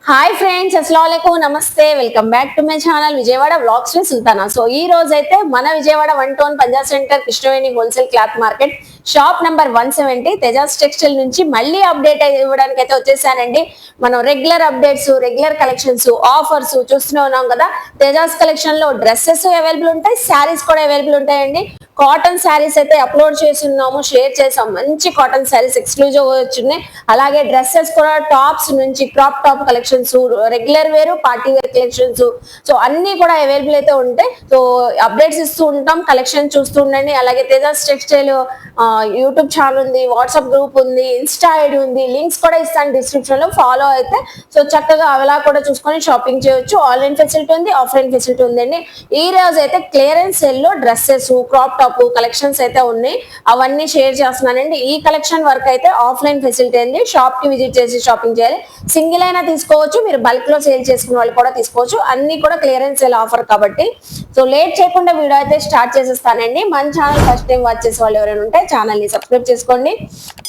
Hi friends, అస్సలాముఅలైకుం, నమస్తే. Welcome back to my channel Vijayawada vlogs with Sultana. So ఈ రోజు అయితే మన Vijayawada 1 town Punjab centre Krishnaveni wholesale cloth market shop number 170 Tejas textile నుంచి మళ్ళీ అప్డేట్ ఇవ్వడానికి అయితే వచ్చేసానండి. మనం regular updates, regular collections, offers చూస్తూనే ఉన్నాం కదా. తేజాస్ కలెక్షన్ లో డ్రెస్సెస్ అవైలబుల్ ఉంటాయి, శారీస్ కూడా అవైలబుల్ ఉంటాయండి. కాటన్ శారీస్ అయితే అప్లోడ్ చేస్తున్నాము, షేర్ చేసాం. మంచి కాటన్ శారీస్ ఎక్స్క్లూజివ్ వచ్చినాయి. అలాగే డ్రెస్సెస్ కూడా టాప్స్ నుంచి క్రాప్ టాప్ కలెక్షన్స్, రెగ్యులర్ వేరు, పార్టీ వేర్ కలెక్షన్స్, సో అన్ని కూడా అవైలబుల్ అయితే ఉంటాయి. సో అప్డేట్స్ ఇస్తూ ఉంటాం, కలెక్షన్ చూస్తూ ఉండండి. అలాగే తేజాస్ టెక్స్టైల్ యూట్యూబ్ ఛానల్ ఉంది, వాట్సాప్ గ్రూప్ ఉంది, ఇన్స్టా ఐడి ఉంది, లింక్స్ కూడా ఇస్తాను డిస్క్రిప్షన్ లో. ఫాలో అయితే సో చక్కగా అలా కూడా చూసుకొని షాపింగ్ చేయొచ్చు. ఆన్లైన్ ఫెసిలిటీ ఉంది, ఆఫ్లైన్ ఫెసిలిటీ ఉందండి. ఈ రోజు అయితే క్లియరెన్స్ సేల్ లో డ్రెస్సెస్, క్రాప్ టాప్ కలెక్షన్స్ అయితే ఉన్నాయి, అవన్నీ షేర్ చేస్తున్నానండి. ఈ కలెక్షన్ వర్క్ అయితే ఆఫ్లైన్ ఫెసిలిటీ అండి. షాప్ కి విజిట్ చేసి షాపింగ్ చేయాలి. సింగిల్ అయినా తీసుకోవచ్చు, మీరు బల్క్ లో సేల్ చేసుకునే వాళ్ళు కూడా తీసుకోవచ్చు. అన్ని కూడా క్లియరెన్స్ సేల్ ఆఫర్ కాబట్టి సో లేట్ చేయకుండా వీడియో అయితే స్టార్ట్ చేసేస్తానండి. మన ఛానల్ ఫస్ట్ టైం వాచ్ చేసే వాళ్ళు ఎవరైనా ఉంటే ఛానల్ ని సబ్స్క్రైబ్ చేసుకోండి.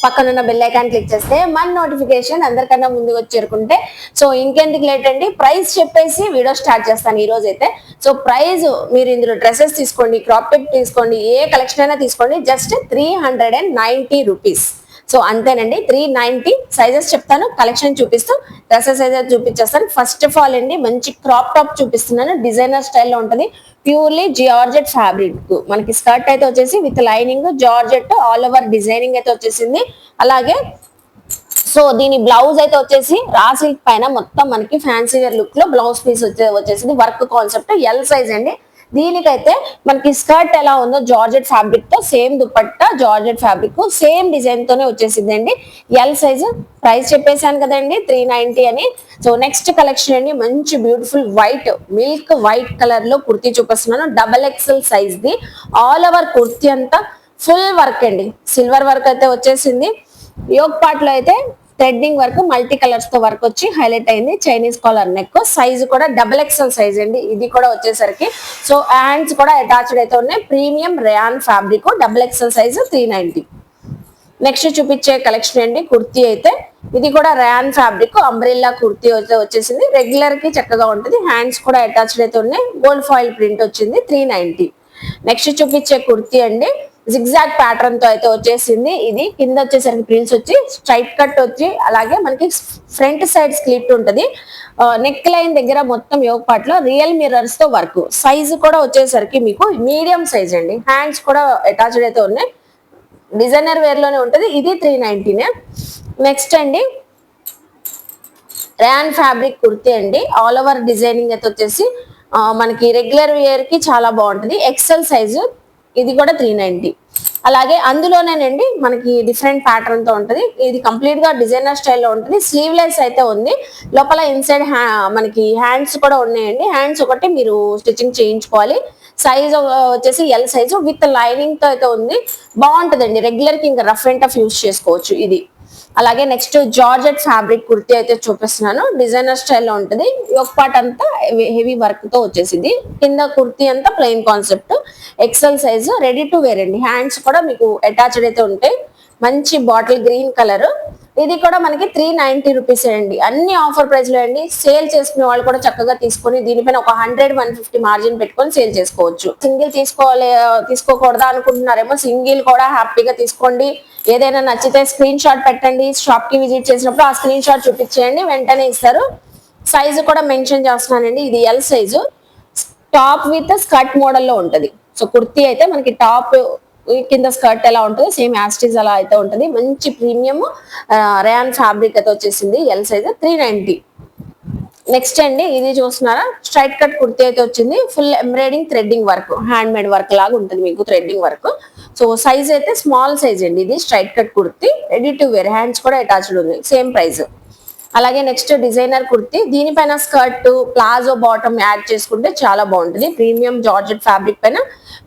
పక్కన ఉన్న బెల్ ఐకాన్ క్లిక్ చేస్తే మన నోటిఫికేషన్ అందరికన్నా ముందుకు వచ్చి చేరుకుంటే సో ఇంకెందుకు లేట్ అండి, ప్రైస్ చెప్పేసి వీడియో స్టార్ట్ చేస్తాను ఈ రోజు అయితే. సో ప్రైస్ మీరు ఇందులో డ్రెస్సెస్ తీసుకోండి, క్రాప్ టాప్ తీసుకోండి, ఏ కలెక్షన్ అయినా తీసుకోండి, జస్ట్ 390 రూపీస్. సో అంతేనండి, 390. సైజెస్ చెప్తాను, కలెక్షన్ చూపిస్తూ డ్రెస్సెస్ అయితే చూపించేస్తాను. ఫస్ట్ ఆఫ్ ఆల్ అండి, మంచి క్రాప్ టాప్ చూపిస్తున్నాను, డిజైనర్ స్టైల్లో ఉంటుంది. ప్యూర్లీ జార్జెట్ ఫ్యాబ్రిక్, మనకి స్కర్ట్ అయితే వచ్చేసి with lining georgette all over designing అయితే వచ్చేసింది. అలాగే సో దీని బ్లౌజ్ అయితే వచ్చేసి రా సిల్క్ పైన మొత్తం మనకి ఫ్యాన్సీ వేర్ లుక్ లో బ్లౌజ్ పీస్ వచ్చేసింది. వర్క్ కాన్సెప్ట్ ఎల్ సైజ్ అండి. దీనికైతే మనకి స్కర్ట్ ఎలా ఉందో జార్జెట్ ఫ్యాబ్రిక్ తో same dupatta georgette fabric same design తోనే వచ్చేసింది అండి. L size. ప్రైస్ చెప్పేశాను కదండి, 390 అని. సో నెక్స్ట్ కలెక్షన్ అండి, మంచి beautiful white, milk white colour లో కుర్తీ చూపిస్తున్నాను. XXL size the. All over kurti అంతా ఫుల్ వర్క్ అండి, సిల్వర్ వర్క్ అయితే వచ్చేసింది. యోగ్ పార్ట్ లో అయితే థ్రెడ్డింగ్ వర్క్, మల్టీ కలర్స్ తో వర్క్ వచ్చి హైలైట్ అయింది. చైనీస్ కాలర్ నెక్, సైజ్ కూడా XXL సైజ్ అండి ఇది కూడా వచ్చేసరికి. సో హ్యాండ్స్ కూడా అటాచ్డ్ అయితే ఉన్నాయి. Premium rayon fabric, XXL size, 390. Next చూపించే కలెక్షన్ అండి, కుర్తీ అయితే ఇది కూడా రేయాన్ ఫ్యాబ్రిక్ అంబ్రెల్లా కుర్తీ అయితే వచ్చేసింది. రెగ్యులర్ కి చక్కగా ఉంటుంది. హ్యాండ్స్ కూడా అటాచ్డ్ అయితే ఉన్నాయి. గోల్డ్ ఫాయిల్ ప్రింట్ వచ్చింది, 390. నెక్స్ట్ చూపించే కుర్తీ అండి, జిగ్జాగ్ ప్యాటర్న్ తో అయితే వచ్చేసింది. ఇది కింద వచ్చేసరికి ప్రిల్స్ వచ్చి స్ట్రైట్ కట్ వచ్చి, అలాగే మనకి ఫ్రంట్ సైడ్ స్లిట్ ఉంటుంది. నెక్ లైన్ దగ్గర మొత్తం యోగ్ పార్ట్ లో రియల్ మిర్రర్స్ తో వర్క్. సైజ్ కూడా వచ్చేసరికి మీకు మీడియం సైజ్ అండి. హ్యాండ్స్ కూడా అటాచ్డ్ అయితే ఉన్నాయి. డిజైనర్ వేర్ లోనే ఉంటుంది. ఇది 390. నెక్స్ట్ అండి, రేయాన్ ఫ్యాబ్రిక్ కుర్తీ అండి. ఆల్ ఓవర్ డిజైనింగ్ అయితే వచ్చేసి మనకి రెగ్యులర్ వేర్ కి చాలా బాగుంటుంది. XL సైజు, ఇది కూడా 390. అలాగే అందులోనేనండి మనకి డిఫరెంట్ ప్యాటర్న్ తో ఉంటుంది. ఇది కంప్లీట్ గా డిజైనర్ స్టైల్లో ఉంటుంది. స్లీవ్లెస్ అయితే ఉంది. లోపల ఇన్సైడ్ మనకి హ్యాండ్స్ కూడా ఉన్నాయండి. హ్యాండ్స్ ఒకటి మీరు స్టిచ్చింగ్ చేయించుకోవాలి. సైజ్ వచ్చేసి ఎల్ సైజు విత్ లైనింగ్ తో అయితే ఉంది. బాగుంటుందండి, రెగ్యులర్ కి ఇంకా రఫ్ అండ్ టఫ్ యూస్ చేసుకోవచ్చు ఇది. అలాగే నెక్స్ట్ జార్జెట్ ఫ్యాబ్రిక్ కుర్తీ అయితే చూపిస్తున్నాను. డిజైనర్ స్టైల్లో ఉంటుంది. ఒక పార్ట్ అంతా హెవీ వర్క్ తో వచ్చేసింది. కింద కుర్తీ అంతా plain concept. XL size, ready to wear అండి. హ్యాండ్స్ కూడా మీకు అటాచ్డ్ అయితే ఉంటాయి. మంచి బాటిల్ గ్రీన్ కలర్. ఇది కూడా మనకి 390 రూపీస్ అండి. అన్ని ఆఫర్ ప్రైస్ లో అండి. సేల్ చేసుకునే వాళ్ళు కూడా చక్కగా తీసుకొని దీనిపైన ఒక 100-150 మార్జిన్ పెట్టుకొని సేల్ చేసుకోవచ్చు. సింగిల్ తీసుకోకూడదా అనుకుంటున్నారేమో, సింగిల్ కూడా హ్యాపీగా తీసుకోండి. ఏదైనా నచ్చితే స్క్రీన్ షాట్ పెట్టండి. షాప్ కి విజిట్ చేసినప్పుడు ఆ స్క్రీన్ షాట్ చూపించేయండి, వెంటనే ఇస్తారు. సైజు కూడా మెన్షన్ చేస్తున్నానండి. ఇది L size. Top with skirt model లో ఉంటది. సో కుర్తీ అయితే మనకి టాప్ కింద స్కర్ట్ ఎలా ఉంటుంది సేమ్ యాస్టీజ్ అలా అయితే ఉంటుంది. మంచి ప్రీమియం రేయాన్ ఫ్యాబ్రిక్ అయితే వచ్చేసింది. L size, 390. నెక్స్ట్ అండి, ఇది చూస్తున్నారా, స్ట్రైట్ కట్ కుర్తీ అయితే వచ్చింది. Full embroidering threading work, hand made work లాగా ఉంటుంది మీకు థ్రెడ్డింగ్ వర్క్. సో సైజ్ అయితే స్మాల్ సైజ్ అండి. ఇది straight cut kurti, ready to wear. Hands కూడా అటాచ్డ్ ఉంది, సేమ్ ప్రైస్. అలాగే నెక్స్ట్ డిజైనర్ కుర్తీ. దీనిపైన స్కర్ట్, ప్లాజో బాటమ్ యాడ్ చేసుకుంటే చాలా బాగుంటుంది. ప్రీమియం జార్జెట్ ఫ్యాబ్రిక్ పైన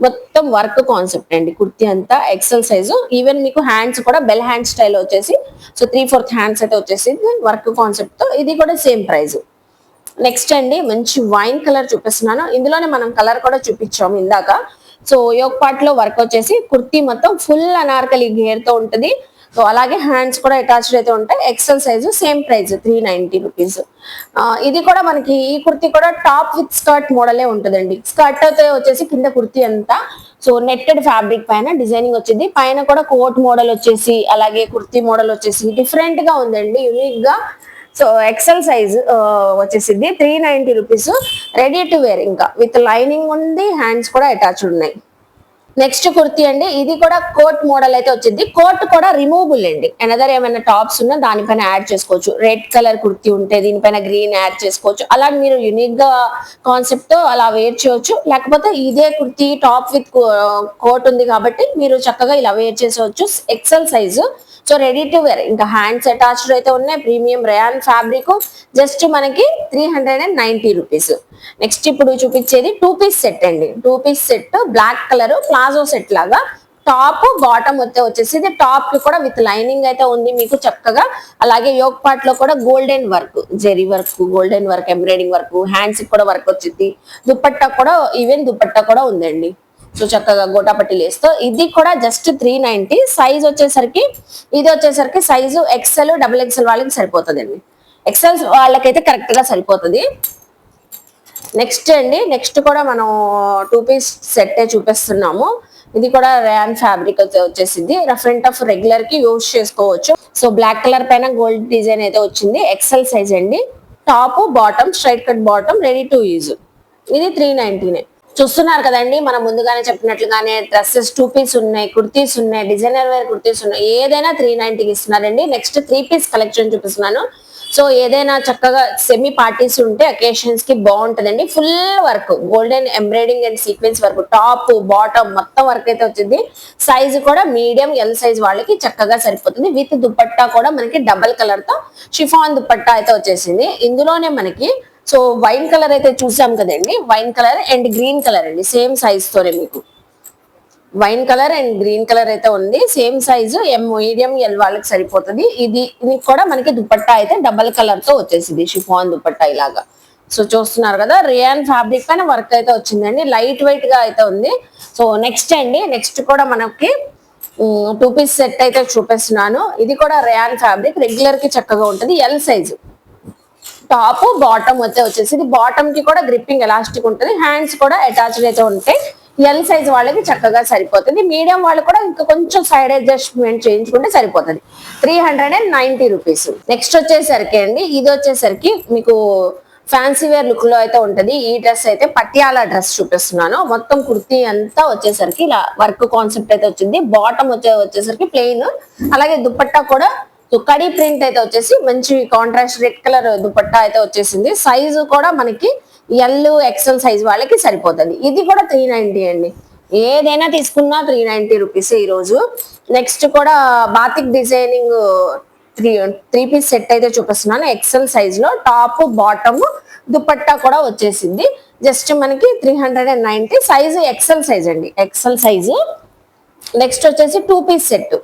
మొత్తం వర్క్ కాన్సెప్ట్ అండి. కుర్తీ అంతా XL సైజు. ఈవెన్ మీకు హ్యాండ్స్ కూడా బెల్ హ్యాండ్ స్టైల్ వచ్చేసి సో 3/4 హ్యాండ్స్ అయితే వచ్చేసింది వర్క్ కాన్సెప్ట్ తో. ఇది కూడా సేమ్ ప్రైస్. నెక్స్ట్ అండి, మంచి వైన్ కలర్ చూపిస్తున్నాను. ఇందులోనే మనం కలర్ కూడా చూపించాము ఇందాక. సో యోగ్ పార్ట్ లో వర్క్ వచ్చేసి కుర్తీ మొత్తం ఫుల్ అనార్కలి గేర్ తో ఉంటుంది. సో అలాగే హ్యాండ్స్ కూడా అటాచ్డ్ అయితే ఉంటాయి. XL size same price 390 rupees. ఇది కూడా మనకి ఈ కుర్తీ కూడా టాప్ విత్ స్కర్ట్ మోడలే ఉంటుందండి. స్కర్ట్ అయితే వచ్చేసి కింద కుర్తీ అంతా సో నెట్టెడ్ ఫ్యాబ్రిక్ పైన డిజైనింగ్ వచ్చింది. పైన కూడా కోట్ మోడల్ వచ్చేసి అలాగే కుర్తీ మోడల్ వచ్చేసి డిఫరెంట్ గా ఉందండి, యూనిక్ గా. సో ఎక్సెల్ సైజ్ వచ్చేసింది 390 రూపీస్. రెడీ టు వేర్, ఇంకా విత్ లైనింగ్ ఉంది, హ్యాండ్స్ కూడా అటాచ్డ్ ఉన్నాయి. నెక్స్ట్ కుర్తీ అండి, ఇది కూడా కోట్ మోడల్ అయితే వచ్చింది. కోట్ కూడా రిమూవబుల్ అండి. అనదర్ ఏమైనా టాప్స్ ఉన్నా దానిపైన యాడ్ చేసుకోవచ్చు. రెడ్ కలర్ కుర్తీ ఉంటే దీనిపైన గ్రీన్ యాడ్ చేసుకోవచ్చు. అలా మీరు యూనిక్ గా కాన్సెప్ట్ తో అలా వేర్ చేయవచ్చు. లేకపోతే ఇదే కుర్తీ టాప్ విత్ కోట్ ఉంది కాబట్టి మీరు చక్కగా ఇలా వేర్ చేసేవచ్చు. XL size. So ready to wear, ఇంకా హ్యాండ్స్ అటాచ్డ్ అయితే ఉన్నాయి. ప్రీమియం రయాన్ ఫ్యాబ్రిక్, జస్ట్ మనకి 390 రూపీస్. నెక్స్ట్ ఇప్పుడు చూపించేది 2 పీస్ సెట్ అండి. 2 piece set black colour palazzo set లాగా, టాప్ బాటమ్ వచ్చేసి ఇది టాప్ కి కూడా విత్ లైనింగ్ అయితే ఉంది మీకు చక్కగా. అలాగే యోక్ పార్ట్ లో కూడా golden work, zari work, golden work, embroidering work, hands కూడా వర్క్ వచ్చింది. దుపట్టా కూడా ఈవెన్ దుపట్టా కూడా ఉందండి. సో చక్కగా గోటాపట్టి లేస్తో ఇది కూడా జస్ట్ 390. సైజ్ వచ్చేసరికి ఇది వచ్చేసరికి సైజు ఎక్సెల్ డబుల్ ఎక్సెల్ వాళ్ళకి సరిపోతుందండి. ఎక్సెల్ వాళ్ళకైతే కరెక్ట్ గా సరిపోతుంది. నెక్స్ట్ అండి, నెక్స్ట్ కూడా మనం 2 పీస్ సెట్ చూపిస్తున్నాము. ఇది కూడా రేయాన్ ఫ్యాబ్రిక్ వచ్చేసింది. రఫ్ అండ్ టఫ్ రెగ్యులర్ కి యూజ్ చేసుకోవచ్చు. సో బ్లాక్ కలర్ పైన గోల్డ్ డిజైన్ అయితే వచ్చింది. ఎక్సెల్ సైజ్ అండి. Top bottom straight cut bottom, ready to use. ఇది 390. చూస్తున్నారు కదండి, మనం ముందుగానే చెప్పినట్లుగానే డ్రెస్సెస్ 2 పీస్ ఉన్నాయి, కుర్తీస్ ఉన్నాయి, డిజైనర్ వేర్ కుర్తీస్ ఉన్నాయి. ఏదైనా 390కి ఇస్తున్నారండి. నెక్స్ట్ 3 పీస్ కలెక్షన్ చూపిస్తున్నాను. సో ఏదైనా చక్కగా సెమీ పార్టీస్ ఉంటే అకేషన్స్ కి బాగుంటుందండి. Full work, golden embroidering and sequence work, top bottom మొత్తం వర్క్ అయితే వచ్చింది. సైజ్ కూడా మీడియం ఎల్ సైజ్ వాళ్ళకి చక్కగా సరిపోతుంది. విత్ దుపట్టా కూడా మనకి డబల్ కలర్ తో షిఫాన్ దుపట్టా అయితే వచ్చేసింది. ఇందులోనే మనకి సో వైన్ కలర్ అయితే చూసాం కదండి, wine colour and green colour అండి, సేమ్ సైజ్ తోనే మీకు wine colour and green colour అయితే ఉంది. సేమ్ సైజు మీడియం ఎల్ వాళ్ళకి సరిపోతుంది. ఇది కూడా మనకి దుపట్టా అయితే డబల్ కలర్ తో వచ్చేసింది, షిఫాన్ దుపట్టా ఇలాగా. సో చూస్తున్నారు కదా, రియాన్ ఫ్యాబ్రిక్ పైన వర్క్ అయితే వచ్చిందండి. లైట్ వెయిట్ గా అయితే ఉంది. సో నెక్స్ట్ అండి, నెక్స్ట్ కూడా మనకి 2 పీస్ సెట్ అయితే చూపిస్తున్నాను. ఇది కూడా రియాన్ ఫ్యాబ్రిక్, రెగ్యులర్ కి చక్కగా ఉంటుంది. ఎల్ సైజు టాప్ బాటమ్ వచ్చేసి బాటమ్ కి కూడా గ్రిప్పింగ్ ఎలాస్టిక్ ఉంటుంది. హ్యాండ్స్ కూడా అటాచ్డ్ అయితే ఉంటాయి. ఎల్ సైజ్ వాళ్ళకి చక్కగా సరిపోతుంది. మీడియం వాళ్ళు కూడా ఇంకా కొంచెం సైడ్ అడ్జస్ట్మెంట్ చేయించుకుంటే సరిపోతుంది. 390 రూపీస్. నెక్స్ట్ వచ్చేసరికి అండి, ఇది వచ్చేసరికి మీకు ఫ్యాన్సీ వేర్ లుక్ లో అయితే ఉంటది. ఈ డ్రెస్ అయితే పటియాలా డ్రెస్ చూపిస్తున్నాను. మొత్తం కుర్తీ అంతా వచ్చేసరికి ఇలా వర్క్ కాన్సెప్ట్ అయితే వచ్చింది. బాటమ్ వచ్చేసరికి ప్లెయిన్, అలాగే దుపట్టా కూడా కడీ ప్రింట్ అయితే వచ్చేసి మంచి కాంట్రాస్ట్ రెడ్ కలర్ దుపట్టా అయితే వచ్చేసింది. సైజు కూడా మనకి ఎల్ ఎక్సెల్ సైజ్ వాళ్ళకి సరిపోతుంది. ఇది కూడా 390 అండి. ఏదైనా తీసుకున్నా 390 రూపీస్ ఈ రోజు. నెక్స్ట్ కూడా బాతిక్ డిజైనింగ్ 3 పీస్ సెట్ అయితే చూపిస్తున్నాను. ఎక్సెల్ సైజ్ లో టాప్ బాటమ్ దుపట్టా కూడా వచ్చేసింది. జస్ట్ మనకి 390. సైజు ఎక్సెల్ సైజ్ అండి, ఎక్సెల్ సైజు. నెక్స్ట్ వచ్చేసి 2 పీస్ సెట్,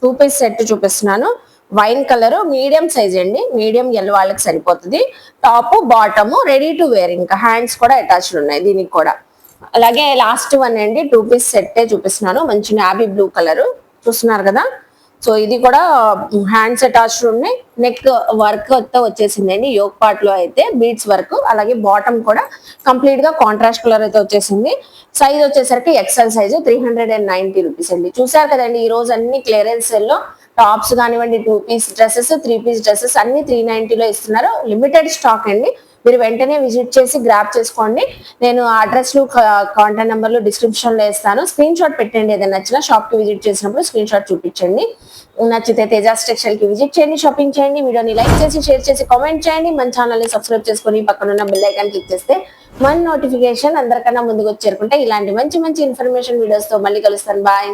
2 పీస్ సెట్ చూపిస్తున్నాను. వైన్ కలర్ మీడియం సైజ్ అండి, మీడియం ఎల్ వాళ్ళకి సరిపోతుంది. Top bottom ready to wear, ఇంకా హ్యాండ్స్ కూడా అటాచ్డ్ ఉన్నాయి దీనికి కూడా. అలాగే లాస్ట్ వన్ అండి, 2 పీస్ సెట్ చూపిస్తున్నాను. మంచి నావీ బ్లూ కలర్ చూస్తున్నారు కదా. సో ఇది కూడా హ్యాండ్స్ అటాచ్డ్ ఉన్నాయి. నెక్ వర్క్ అయితే వచ్చేసిందండి. యోక్ పార్ట్ లో అయితే బీడ్స్ వర్క్, అలాగే బాటమ్ కూడా కంప్లీట్ గా కాంట్రాస్ట్ కలర్ అయితే వచ్చేసింది. సైజ్ వచ్చేసరికి ఎక్సెల్ సైజు 390 రూపీస్ అండి. చూసారు కదండి, ఈ రోజు అన్ని క్లియరెన్స్ సెల్ లో టాప్స్ కానివ్వండి, 2 పీస్ డ్రెస్సెస్, 3 పీస్ డ్రెస్సెస్ అన్ని 390లో ఇస్తున్నారు. లిమిటెడ్ స్టాక్ అండి. మీరు వెంటనే విజిట్ చేసి గ్రాప్ చేసుకోండి. నేను అడ్రస్లు కాంటాక్ట్ నెంబర్లు డిస్క్రిప్షన్ లో ఇస్తాను. స్క్రీన్ షాట్ పెట్టండి. ఏదైనా నచ్చినా షాప్ కి విజిట్ చేసినప్పుడు స్క్రీన్ షాట్ చూపించండి. నచ్చితే తేజాస్ టెక్స్టైల్ కి విజిట్ చేయండి, షాపింగ్ చేయండి. వీడియోని లైక్ చేసి షేర్ చేసి కామెంట్ చేయండి. మన ఛానల్ ని సబ్స్క్రైబ్ చేసుకొని పక్కన బెల్ ఐకాన్ క్లిక్ చేస్తే మన నోటిఫికేషన్ అందరికన్నా ముందుకు చేరుకుంటే ఇలాంటి మంచి మంచి ఇన్ఫర్మేషన్ వీడియోస్ తో మళ్ళీ కలుస్తాను. బాయ్.